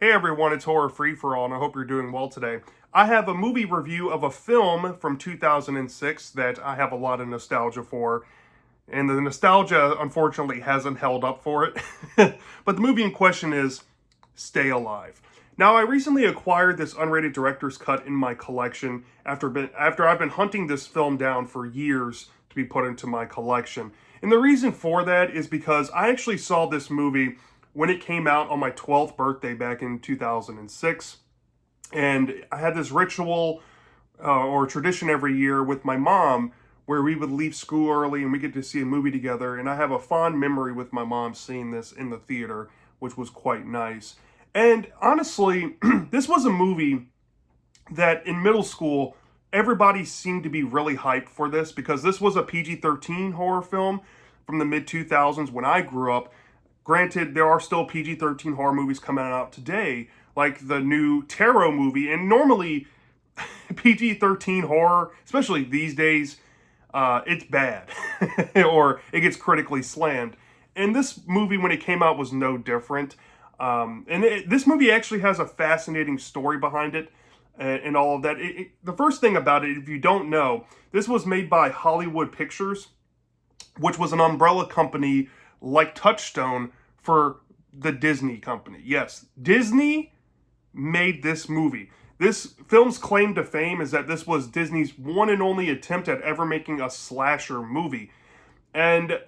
Hey everyone, it's Horror Free For All, and I hope you're doing well today. I have a movie review of a film from 2006 that I have a lot of nostalgia for, and the nostalgia unfortunately hasn't held up for it. But the movie in question is Stay Alive. Now, I recently acquired this unrated director's cut in my collection after I've been hunting this film down for years to be put into my collection. And the reason for that is because I actually saw this movie when it came out on my 12th birthday back in 2006. And I had this ritual or tradition every year with my mom where we would leave school early and we get to see a movie together. And I have a fond memory with my mom seeing this in the theater, which was quite nice. And honestly, this was a movie that in middle school, everybody seemed to be really hyped for this because this was a PG-13 horror film from the mid 2000s when I grew up. Granted, there are still PG-13 horror movies coming out today, like the new Tarot movie, and normally PG-13 horror, especially these days, it's bad or it gets critically slammed. And this movie, when it came out, was no different. This movie actually has a fascinating story behind it and all of that. The first thing about it, if you don't know, this was made by Hollywood Pictures, which was an umbrella company like Touchstone for the Disney company. Yes, Disney made this movie. This film's claim to fame is that this was Disney's one and only attempt at ever making a slasher movie. And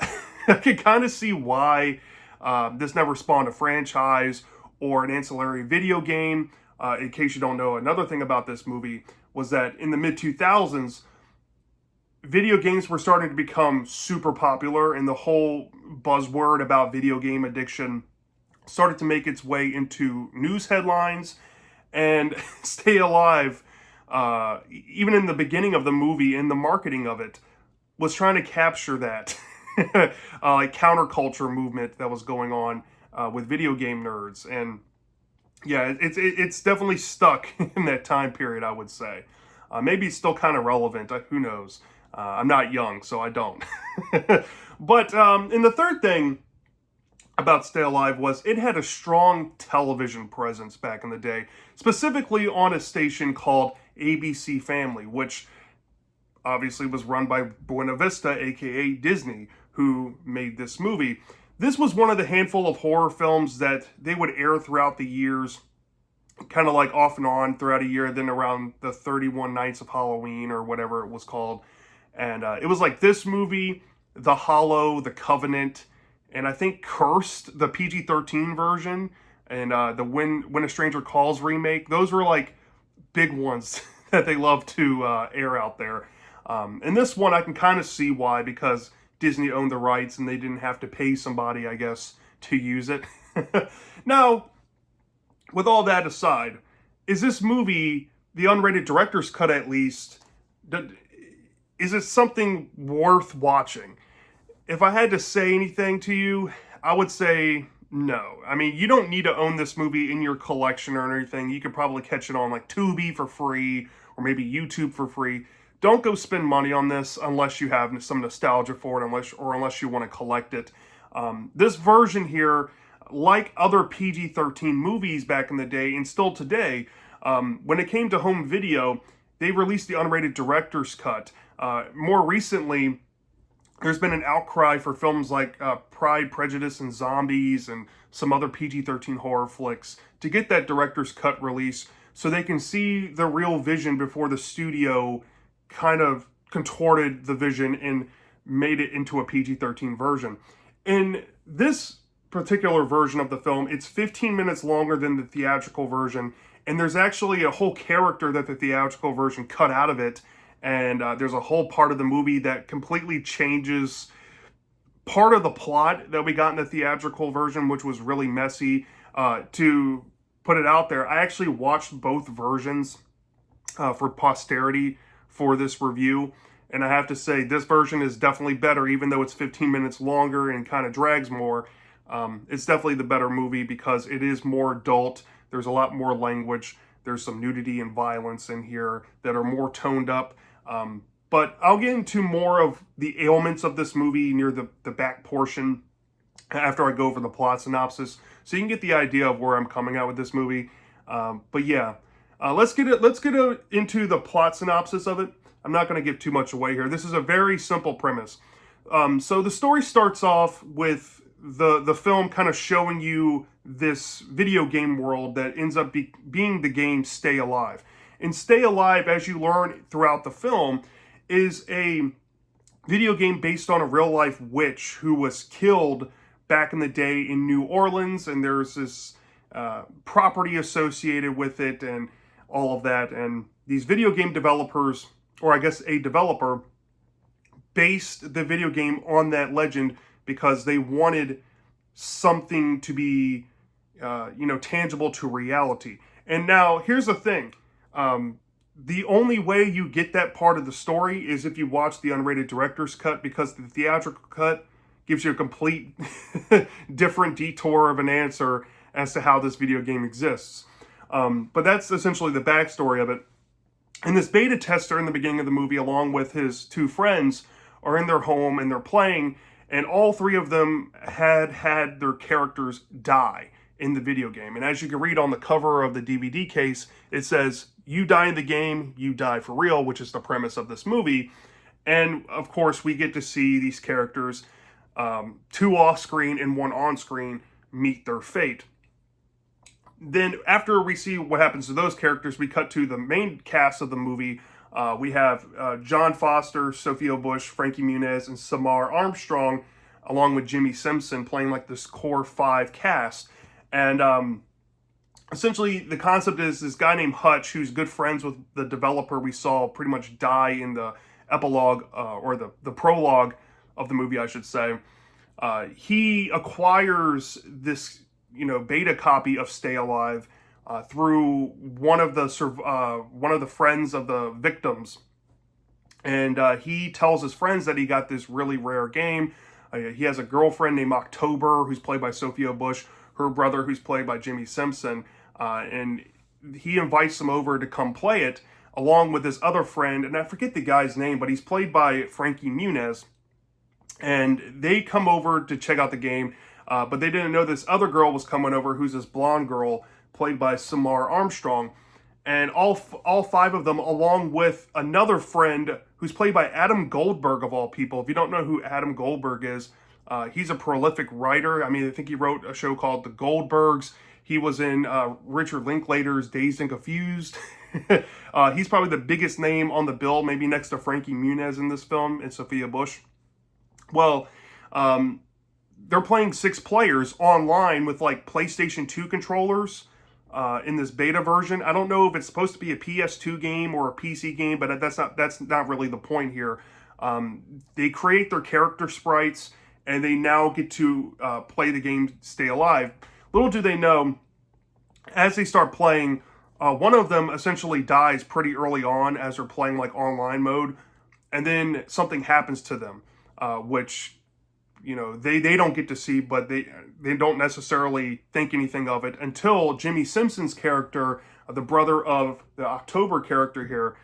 I can kind of see why this never spawned a franchise or an ancillary video game. In case you don't know, another thing about this movie was that in the mid 2000s, video games were starting to become super popular, and the whole buzzword about video game addiction started to make its way into news headlines. And Stay Alive, even in the beginning of the movie, in the marketing of it, was trying to capture that like counterculture movement that was going on with video game nerds. And yeah, it's definitely stuck in that time period, I would say. Maybe it's still kind of relevant. Who knows? I'm not young, so I don't. But and the third thing about Stay Alive was it had a strong television presence back in the day, specifically on a station called ABC Family, which obviously was run by Buena Vista, aka Disney, who made this movie. This was one of the handful of horror films that they would air throughout the years, kind of like off and on throughout a year, then around the 31 Nights of Halloween or whatever it was called. And it was like this movie, The Hollow, The Covenant, and I think Cursed, the PG-13 version, and the When a Stranger Calls remake. Those were like big ones that they love to air out there. And this one I can kind of see why, because Disney owned the rights and they didn't have to pay somebody, I guess, to use it. Now, with all that aside, is this movie, the unrated director's cut at least, is it something worth watching? If I had to say anything to you, I would say no. I mean, you don't need to own this movie in your collection or anything. You could probably catch it on like Tubi for free or maybe YouTube for free. Don't go spend money on this unless you have some nostalgia for it, unless you want to collect it. This version here, like other PG-13 movies back in the day and still today, when it came to home video, they released the unrated director's cut. More recently, there's been an outcry for films like Pride, Prejudice, and Zombies and some other PG-13 horror flicks to get that director's cut release so they can see the real vision before the studio kind of contorted the vision and made it into a PG-13 version. In this particular version of the film, it's 15 minutes longer than the theatrical version, and there's actually a whole character that the theatrical version cut out of it. And there's a whole part of the movie that completely changes part of the plot that we got in the theatrical version, which was really messy. To put it out there, I actually watched both versions for posterity for this review. And I have to say, this version is definitely better, even though it's 15 minutes longer and kind of drags more. It's definitely the better movie because it is more adult. There's a lot more language. There's some nudity and violence in here that are more toned up. But I'll get into more of the ailments of this movie near the back portion after I go over the plot synopsis, so you can get the idea of where I'm coming at with this movie. But yeah, let's get into the plot synopsis of it. I'm not going to give too much away here. This is a very simple premise. So the story starts off with the film kind of showing you this video game world that ends up being the game Stay Alive. And Stay Alive, as you learn throughout the film, is a video game based on a real life witch who was killed back in the day in New Orleans, and there's this property associated with it and all of that. And these video game developers, or I guess a developer, based the video game on that legend because they wanted something to be, tangible to reality. And now, here's the thing. The only way you get that part of the story is if you watch the unrated director's cut, because the theatrical cut gives you a complete different detour of an answer as to how this video game exists. But that's essentially the backstory of it. And this beta tester in the beginning of the movie, along with his two friends, are in their home and they're playing, and all three of them had their characters die in the video game. And as you can read on the cover of the DVD case, it says, "You die in the game, you die for real," which is the premise of this movie. And of course, we get to see these characters, two off screen and one on screen, meet their fate. Then after we see what happens to those characters, we cut to the main cast of the movie. We have John Foster, Sophia Bush, Frankie Muniz, and Samar Armstrong, along with Jimmy Simpson, playing like this core five cast. And essentially, the concept is this guy named Hutch, who's good friends with the developer we saw pretty much die in the epilogue, or the prologue of the movie, I should say. He acquires this, beta copy of Stay Alive through one of the friends of the victims, and he tells his friends that he got this really rare game. He has a girlfriend named October, who's played by Sophia Bush, her brother, who's played by Jimmy Simpson, and he invites them over to come play it, along with his other friend, and I forget the guy's name, but he's played by Frankie Muniz, and they come over to check out the game, but they didn't know this other girl was coming over, who's this blonde girl, played by Samar Armstrong, and all five of them, along with another friend who's played by Adam Goldberg, of all people. If you don't know who Adam Goldberg is, he's a prolific writer. I mean, I think he wrote a show called The Goldbergs. He was in Richard Linklater's Dazed and Confused. He's probably the biggest name on the bill, maybe next to Frankie Muniz in this film, and Sophia Bush. Well, they're playing 6 players online with like PlayStation 2 controllers in this beta version. I don't know if it's supposed to be a PS2 game or a PC game, but that's not really the point here. They create their character sprites, and they now get to play the game Stay Alive. Little do they know, as they start playing, one of them essentially dies pretty early on as they're playing like online mode, and then something happens to them, which they don't get to see, but they don't necessarily think anything of it until Jimmy Simpson's character, the brother of the October character here,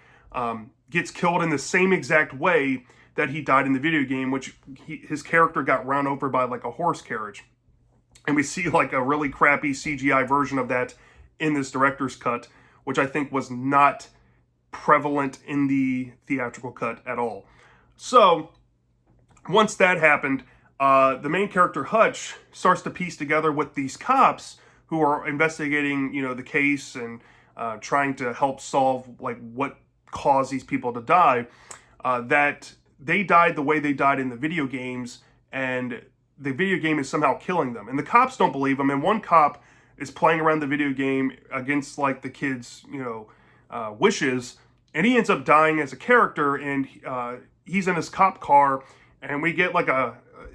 gets killed in the same exact way that he died in the video game, which his character got run over by like a horse carriage. And we see like a really crappy CGI version of that in this director's cut, which I think was not prevalent in the theatrical cut at all. So once that happened, the main character Hutch starts to piece together with these cops who are investigating, the case and trying to help solve like what caused these people to die, that they died the way they died in the video games, and the video game is somehow killing them. And the cops don't believe them, and one cop is playing around the video game against like the kids, wishes, and he ends up dying as a character, and he's in his cop car, and we get like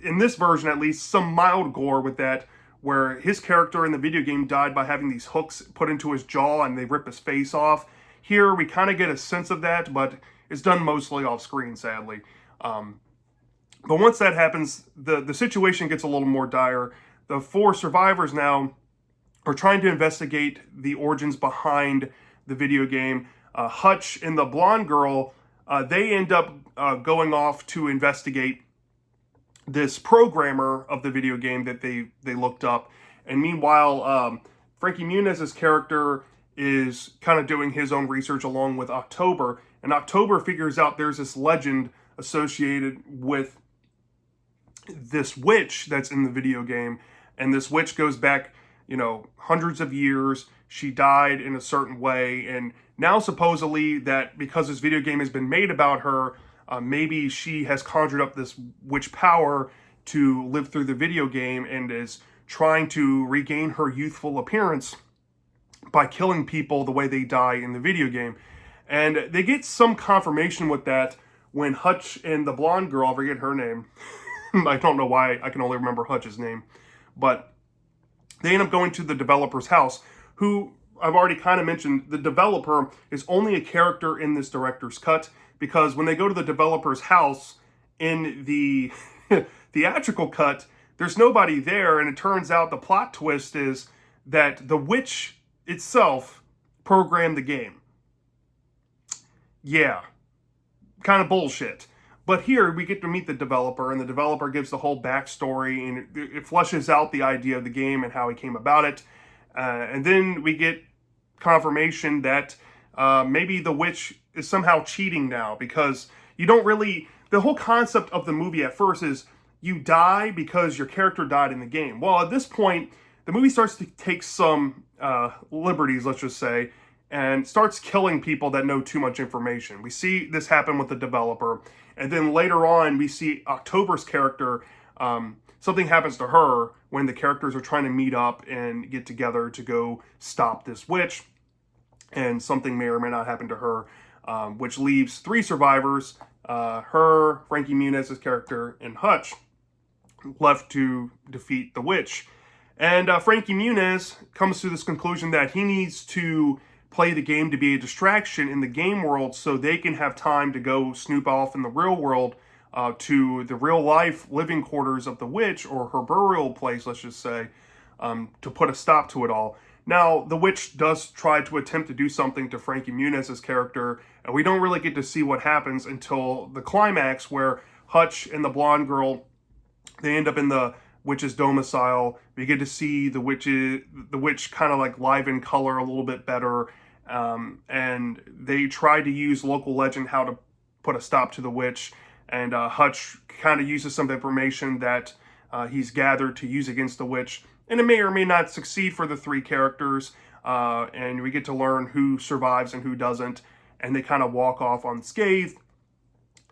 in this version at least, some mild gore with that, where his character in the video game died by having these hooks put into his jaw and they rip his face off. Here we kind of get a sense of that, but it's done mostly off screen, sadly. But once that happens, the situation gets a little more dire. The 4 survivors now are trying to investigate the origins behind the video game. Hutch and the blonde girl, they end up going off to investigate this programmer of the video game that they looked up. And meanwhile, Frankie Muniz's character is kind of doing his own research along with October. And October figures out there's this legend associated with this witch that's in the video game. And this witch goes back, hundreds of years. She died in a certain way. And now supposedly that because this video game has been made about her, maybe she has conjured up this witch power to live through the video game and is trying to regain her youthful appearance by killing people the way they die in the video game. And they get some confirmation with that when Hutch and the blonde girl, I forget her name. I don't know why I can only remember Hutch's name. But they end up going to the developer's house, who I've already kind of mentioned. The developer is only a character in this director's cut, because when they go to the developer's house in the theatrical cut, there's nobody there, and it turns out the plot twist is that the witch itself programmed the game. Yeah, kind of bullshit. But here we get to meet the developer, and the developer gives the whole backstory, and it fleshes out the idea of the game and how he came about it. And then we get confirmation that maybe the witch is somehow cheating now, because you don't really... The whole concept of the movie at first is you die because your character died in the game. Well, at this point, the movie starts to take some liberties, let's just say, and starts killing people that know too much information. We see this happen with the developer, and then later on, we see October's character, something happens to her when the characters are trying to meet up and get together to go stop this witch, and something may or may not happen to her, which leaves 3 survivors, her, Frankie Muniz's character, and Hutch, left to defeat the witch. And Frankie Muniz comes to this conclusion that he needs to play the game to be a distraction in the game world so they can have time to go snoop off in the real world to the real life living quarters of the witch, or her burial place, let's just say, to put a stop to it all. Now, the witch does try to attempt to do something to Frankie Muniz's character, and we don't really get to see what happens until the climax, where Hutch and the blonde girl, they end up in the witch's domicile. We get to see the witch kind of like live in color a little bit better. And they try to use local legend how to put a stop to the witch. And Hutch kind of uses some information that he's gathered to use against the witch. And it may or may not succeed for the 3 characters. And we get to learn who survives and who doesn't. And they kind of walk off unscathed.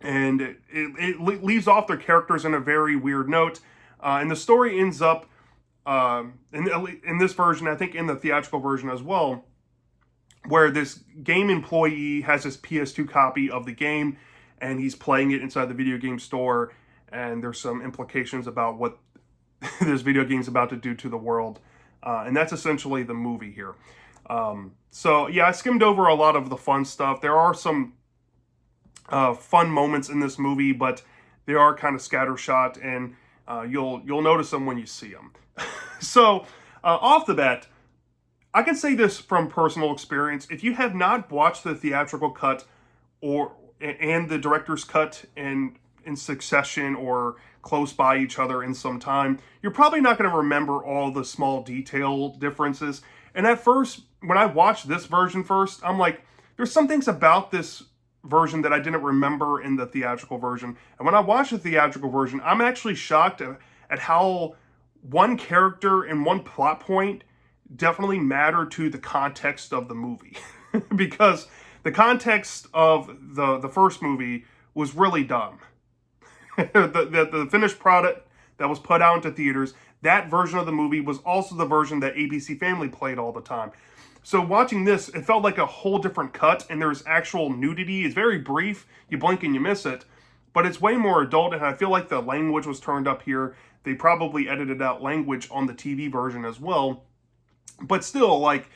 And it leaves off their characters in a very weird note. And the story ends up, in this version, I think in the theatrical version as well, where this game employee has his PS2 copy of the game, and he's playing it inside the video game store, and there's some implications about what this video game's about to do to the world. And that's essentially the movie here. So, yeah, I skimmed over a lot of the fun stuff. There are some fun moments in this movie, but they are kind of scattershot, and you'll notice them when you see them. So, off the bat, I can say this from personal experience. If you have not watched the theatrical cut and the director's cut in succession or close by each other in some time, you're probably not going to remember all the small detail differences. And at first, when I watched this version first, I'm like, there's some things about this version that I didn't remember in the theatrical version. And when I watched the theatrical version, I'm actually shocked at how one character and one plot point definitely matter to the context of the movie. Because the context of the first movie was really dumb. the finished product that was put out into theaters, that version of the movie was also the version that ABC Family played all the time. So watching this, it felt like a whole different cut, and there's actual nudity. It's very brief. You blink and you miss it. But it's way more adult, and I feel like the language was turned up here. They probably edited out language on the TV version as well. But still, like,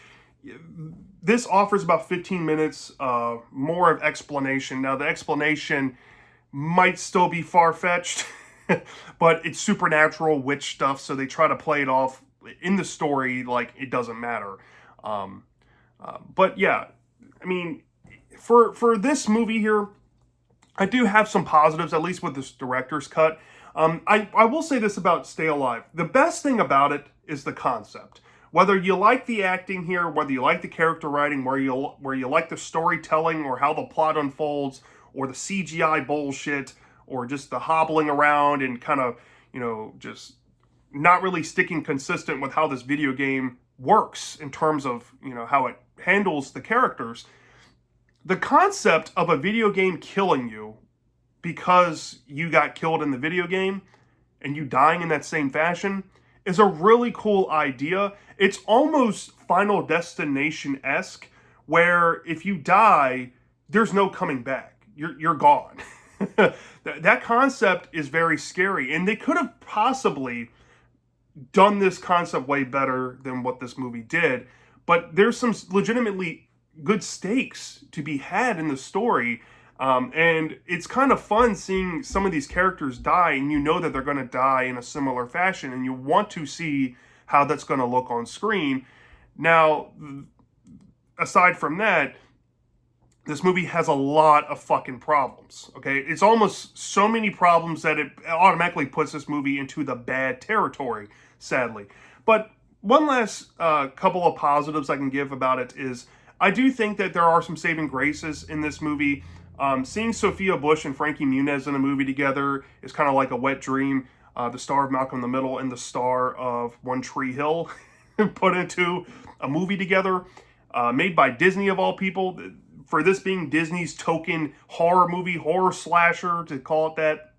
this offers about 15 minutes more of explanation. Now, the explanation might still be far-fetched, but it's supernatural witch stuff, so they try to play it off in the story like it doesn't matter. But yeah, I mean, for this movie here, I do have some positives, at least with this director's cut. I will say this about Stay Alive. The best thing about it is the concept. Whether you like the acting here, whether you like the character writing, where you like the storytelling or how the plot unfolds, or the CGI bullshit, or just the hobbling around and kind of, just not really sticking consistent with how this video game works in terms of, how it handles the characters. The concept of a video game killing you because you got killed in the video game and you dying in that same fashion is a really cool idea. It's almost Final Destination-esque, where if you die, there's no coming back. You're gone. That concept is very scary, and they could have possibly done this concept way better than what this movie did, but there's some legitimately good stakes to be had in the story. And it's kind of fun seeing some of these characters die, and you know that they're going to die in a similar fashion, and you want to see how that's going to look on screen. Now, aside from that, this movie has a lot of fucking problems, okay? It's almost so many problems that it automatically puts this movie into the bad territory, sadly. But one last couple of positives I can give about it is I do think that there are some saving graces in this movie. Seeing Sophia Bush and Frankie Muniz in a movie together is kind of like a wet dream. The star of Malcolm in the Middle and the star of One Tree Hill put into a movie together, made by Disney of all people. For this being Disney's token horror movie, horror slasher, to call it that,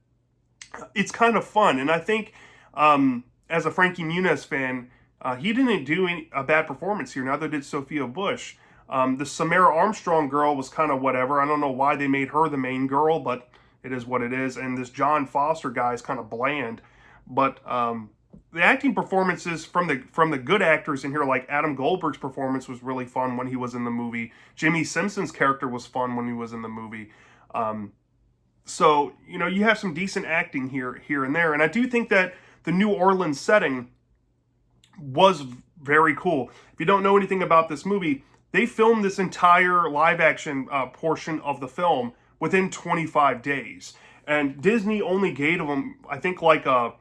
it's kind of fun. And I think as a Frankie Muniz fan, he didn't do a bad performance here. Neither did Sophia Bush. The Samara Armstrong girl was kind of whatever. I don't know why they made her the main girl, but it is what it is. And this John Foster guy is kind of bland. But the acting performances from the good actors in here, like Adam Goldberg's performance was really fun when he was in the movie. Jimmy Simpson's character was fun when he was in the movie. So, you have some decent acting here and there. And I do think that the New Orleans setting was very cool. If you don't know anything about this movie, they filmed this entire live action portion of the film within 25 days. And Disney only gave them, I think, like a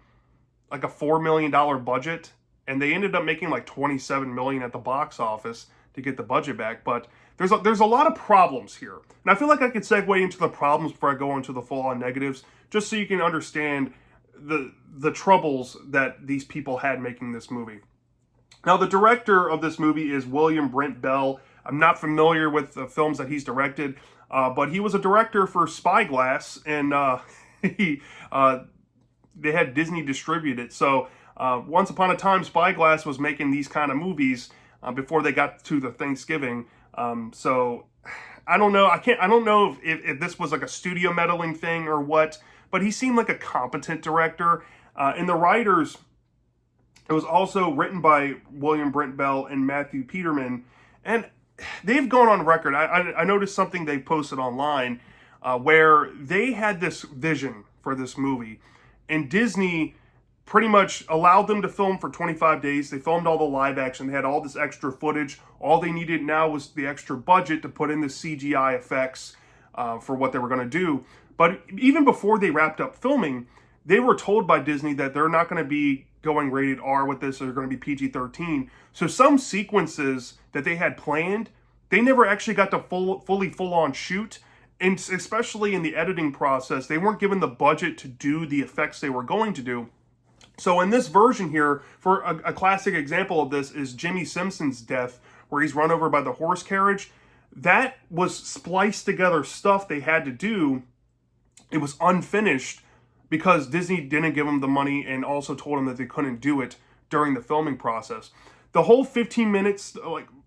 $4 million budget. And they ended up making like $27 million at the box office to get the budget back. But there's a lot of problems here. And I feel like I could segue into the problems before I go into the full-on negatives, just so you can understand the troubles that these people had making this movie. Now, the director of this movie is William Brent Bell. I'm not familiar with the films that he's directed, but he was a director for Spyglass, and they had Disney distribute it. So once upon a time, Spyglass was making these kind of movies before they got to the Thanksgiving. So I don't know. I don't know if this was like a studio meddling thing or what, but he seemed like a competent director. And the writers, it was also written by William Brent Bell and Matthew Peterman. And they've gone on record. I noticed something they posted online where they had this vision for this movie. And Disney pretty much allowed them to film for 25 days. They filmed all the live action. They had all this extra footage. All they needed now was the extra budget to put in the CGI effects for what they were going to do. But even before they wrapped up filming, they were told by Disney that they're not going to be going rated R with this. They're going to be PG-13. So some sequences that they had planned, they never actually got to full-on shoot. And especially in the editing process, they weren't given the budget to do the effects they were going to do. So in this version here, for a classic example of this is Jimmy Simpson's death, where he's run over by the horse carriage. That was spliced together stuff they had to do. It was unfinished because Disney didn't give them the money and also told them that they couldn't do it during the filming process. The whole 15 minutes,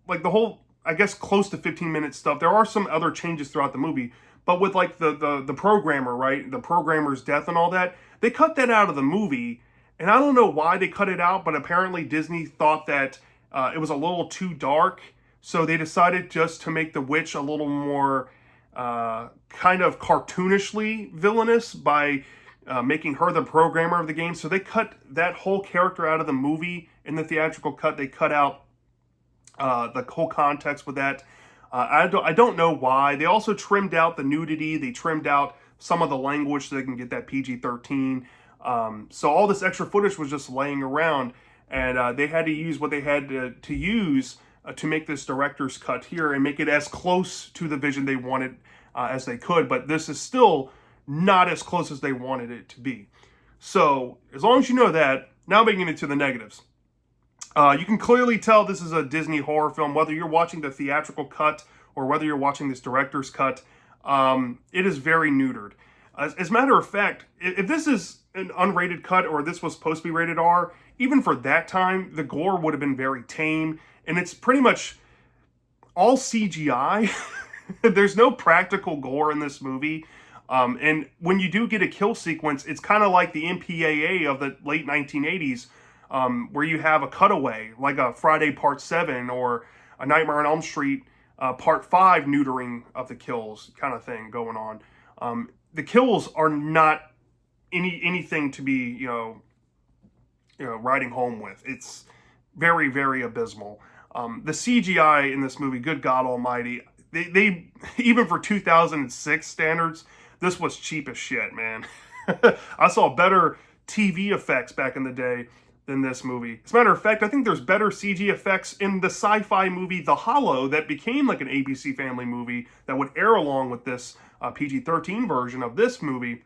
like the whole, I guess, close to 15 minute stuff, there are some other changes throughout the movie, but with like the programmer, right? The programmer's death and all that, they cut that out of the movie. And I don't know why they cut it out, but apparently Disney thought that it was a little too dark. So they decided just to make the witch a little more kind of cartoonishly villainous by making her the programmer of the game. So they cut that whole character out of the movie in the theatrical cut. They cut out the whole context with that. I don't know why. They also trimmed out the nudity. They trimmed out some of the language so they can get that PG-13. So all this extra footage was just laying around, and they had to use what they had to use to make this director's cut here and make it as close to the vision they wanted as they could. But this is still not as close as they wanted it to be. So as long as you know that, now making it to the negatives. You can clearly tell this is a Disney horror film, whether you're watching the theatrical cut or whether you're watching this director's cut. It is very neutered. As a matter of fact, if this is an unrated cut or this was supposed to be rated R, even for that time, the gore would have been very tame. And it's pretty much all CGI. There's no practical gore in this movie. And when you do get a kill sequence, it's kind of like the MPAA of the late 1980s, where you have a cutaway, like a Friday Part 7 or a Nightmare on Elm Street Part 5 neutering of the kills kind of thing going on. The kills are not anything to be, riding home with. It's very, very abysmal. The CGI in this movie, good God Almighty, they even for 2006 standards, this was cheap as shit, man. I saw better TV effects back in the day than this movie. As a matter of fact, I think there's better CG effects in the sci-fi movie The Hollow that became like an ABC Family movie that would air along with this PG-13 version of this movie.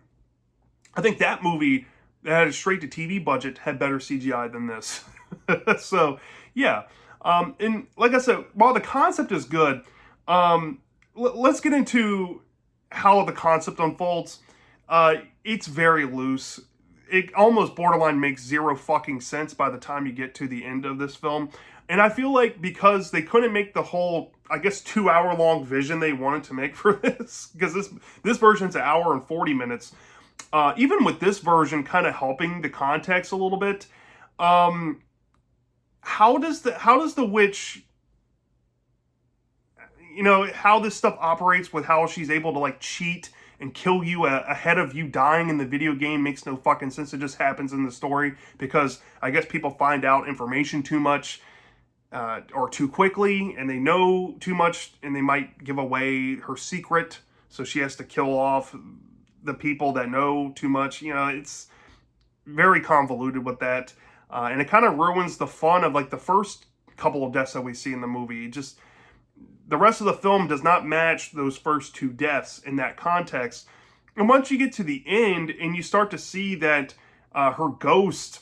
I think that movie that had a straight-to-TV budget had better CGI than this. So, yeah. And like I said, while the concept is good, let's get into how the concept unfolds. It's very loose. It almost borderline makes zero fucking sense by the time you get to the end of this film. And I feel like because they couldn't make the whole, I guess, 2-hour-long vision they wanted to make for this, because this version's 1 hour and 40 minutes. Even with this version kind of helping the context a little bit, how does the witch, how this stuff operates with how she's able to like cheat and kill you ahead of you dying in the video game makes no fucking sense. It just happens in the story because I guess people find out information too much or too quickly, and they know too much, and they might give away her secret, so she has to kill off the people that know too much. It's very convoluted with that, and it kind of ruins the fun of like the first couple of deaths that we see in the movie. Just the rest of the film does not match those first 2 deaths in that context. And once you get to the end and you start to see that her ghost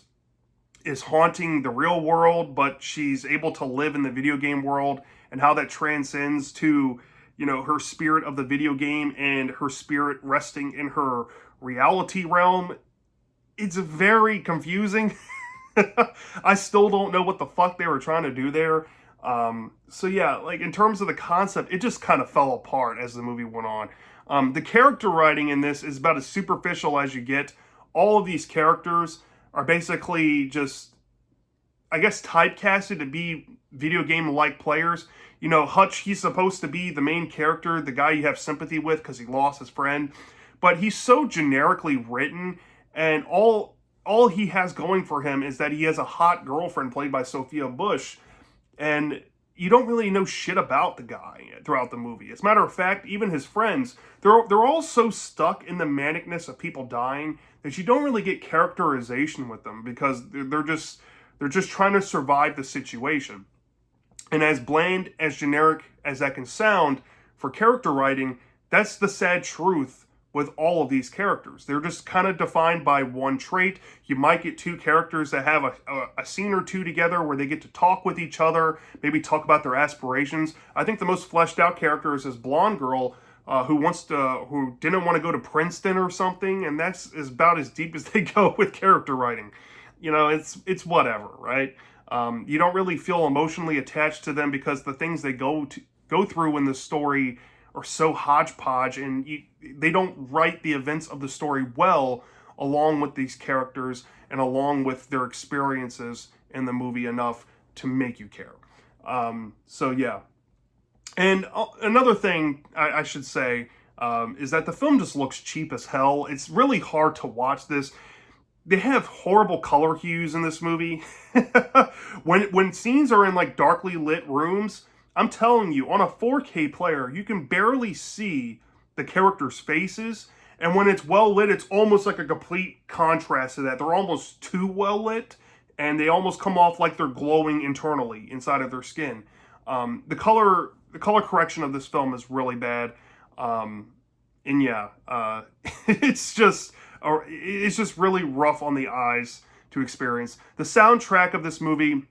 is haunting the real world, but she's able to live in the video game world, and how that transcends to, her spirit of the video game and her spirit resting in her reality realm, it's very confusing. I still don't know what the fuck they were trying to do there. So yeah, like in terms of the concept, it just kind of fell apart as the movie went on. The character writing in this is about as superficial as you get. All of these characters are basically just, I guess, typecasted to be video game-like players. Hutch, he's supposed to be the main character, the guy you have sympathy with because he lost his friend. But he's so generically written, and all he has going for him is that he has a hot girlfriend played by Sophia Bush. And you don't really know shit about the guy throughout the movie. As a matter of fact, even his friends, they're all so stuck in the manicness of people dying that you don't really get characterization with them because they're just trying to survive the situation. And as bland, as generic as that can sound for character writing, that's the sad truth with all of these characters. They're just kind of defined by one trait. You might get 2 characters that have a scene or 2 together where they get to talk with each other, maybe talk about their aspirations. I think the most fleshed out character is this blonde girl who didn't want to go to Princeton or something, and that's about as deep as they go with character writing. It's whatever, right? You don't really feel emotionally attached to them because the things they go through in the story are so hodgepodge, and they don't write the events of the story well along with these characters and along with their experiences in the movie enough to make you care. So yeah. And another thing I should say is that the film just looks cheap as hell. It's really hard to watch this. They have horrible color hues in this movie. When scenes are in like darkly lit rooms, I'm telling you, on a 4K player, you can barely see the characters' faces, And when it's well lit, it's almost like a complete contrast to that. They're almost too well lit, and they almost come off like they're glowing internally inside of their skin. The color correction of this film is really bad. And yeah, it's just really rough on the eyes to experience. The soundtrack of this movie,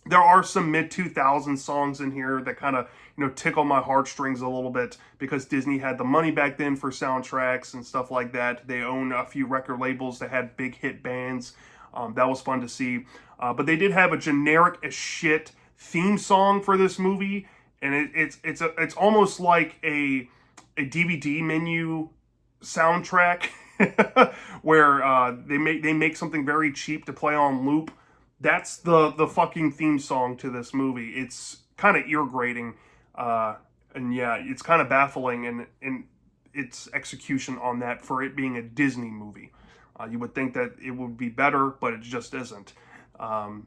there are some mid-2000s songs in here that kind of, tickle my heartstrings a little bit, because Disney had the money back then for soundtracks and stuff like that. They own a few record labels that had big hit bands. That was fun to see. But they did have a generic as shit theme song for this movie, and it's almost like a DVD menu soundtrack where they make something very cheap to play on loop. That's the fucking theme song to this movie. It's kind of ear grating, and yeah, it's kind of baffling in its execution on that for it being a Disney movie. You would think that it would be better, but it just isn't. And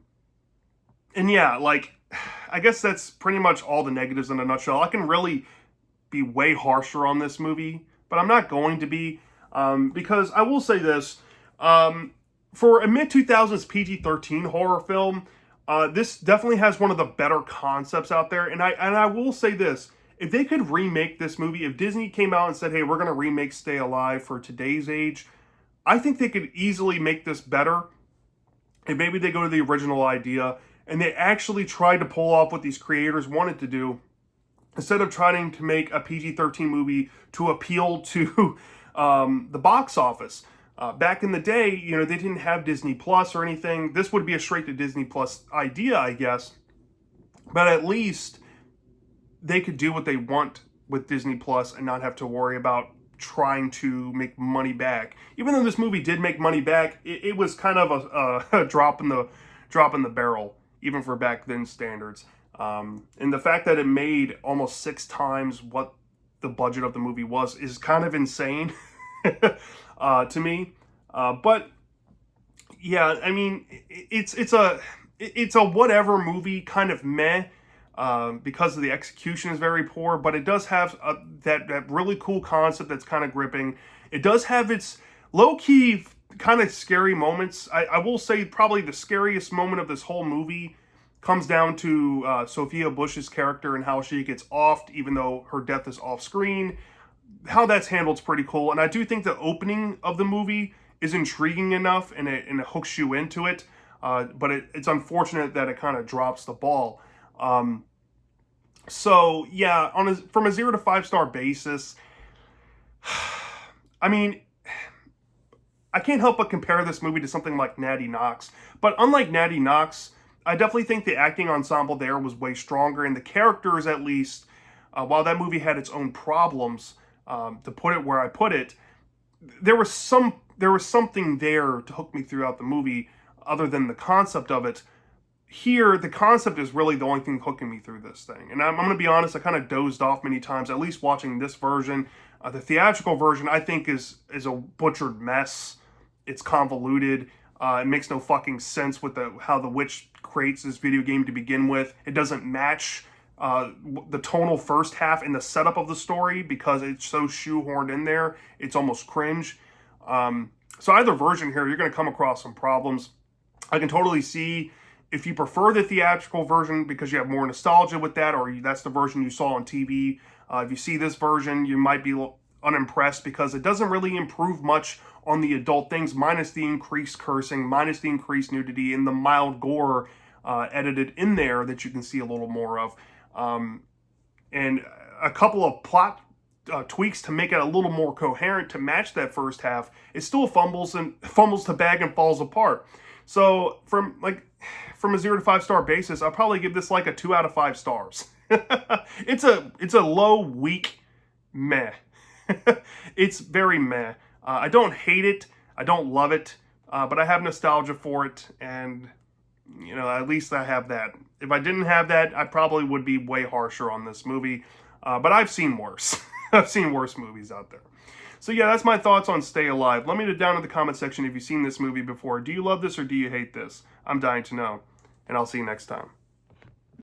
yeah, like, I guess that's pretty much all the negatives in a nutshell. I can really be way harsher on this movie, but I'm not going to be, because I will say this, for a mid-2000s PG-13 horror film, this definitely has one of the better concepts out there, and I will say this, if they could remake this movie, if Disney came out and said, hey, we're going to remake Stay Alive for today's age, I think they could easily make this better, and maybe they go to the original idea, and they actually tried to pull off what these creators wanted to do, instead of trying to make a PG-13 movie to appeal to the box office. Back in the day, they didn't have Disney Plus or anything. This would be a straight to Disney Plus idea, I guess. But at least they could do what they want with Disney Plus and not have to worry about trying to make money back. Even though this movie did make money back, it was kind of a drop in the barrel, even for back then standards. And the fact that it made almost 6 times what the budget of the movie was is kind of insane to me. But yeah, I mean, it's a whatever movie, kind of meh, because of the execution is very poor. But it does have that really cool concept that's kind of gripping. It does have its low key kind of scary moments. I will say probably the scariest moment of this whole movie comes down to Sophia Bush's character and how she gets offed, even though her death is off screen. How that's handled is pretty cool, and I do think the opening of the movie is intriguing enough, and it hooks you into it. But it's unfortunate that it kind of drops the ball. So yeah, from a 0 to 5 star basis, I mean, I can't help but compare this movie to something like Natty Knox. But unlike Natty Knox, I definitely think the acting ensemble there was way stronger, and the characters, at least, while that movie had its own problems, to put it where I put it, there was something there to hook me throughout the movie, other than the concept of it. Here, the concept is really the only thing hooking me through this thing. And I'm going to be honest, I kind of dozed off many times, at least watching this version. The theatrical version, I think, is a butchered mess. It's convoluted. It makes no fucking sense with how the witch creates this video game to begin with. It doesn't match the tonal first half in the setup of the story, because it's so shoehorned in there. It's almost cringe. So either version here, you're going to come across some problems. I can totally see if you prefer the theatrical version because you have more nostalgia with that, or that's the version you saw on TV. If you see this version, you might be unimpressed because it doesn't really improve much on the adult things, minus the increased cursing, minus the increased nudity, and the mild gore edited in there that you can see a little more of. And a couple of plot tweaks to make it a little more coherent to match that first half. It still fumbles the bag and falls apart. So from a 0 to 5 star basis, I'll probably give this like a 2 out of 5 stars. It's a low, weak meh. It's very meh. I don't hate it. I don't love it. But I have nostalgia for it, and at least I have that. If I didn't have that, I probably would be way harsher on this movie. But I've seen worse. I've seen worse movies out there. So yeah, that's my thoughts on Stay Alive. Let me know down in the comment section if you've seen this movie before. Do you love this or do you hate this? I'm dying to know. And I'll see you next time.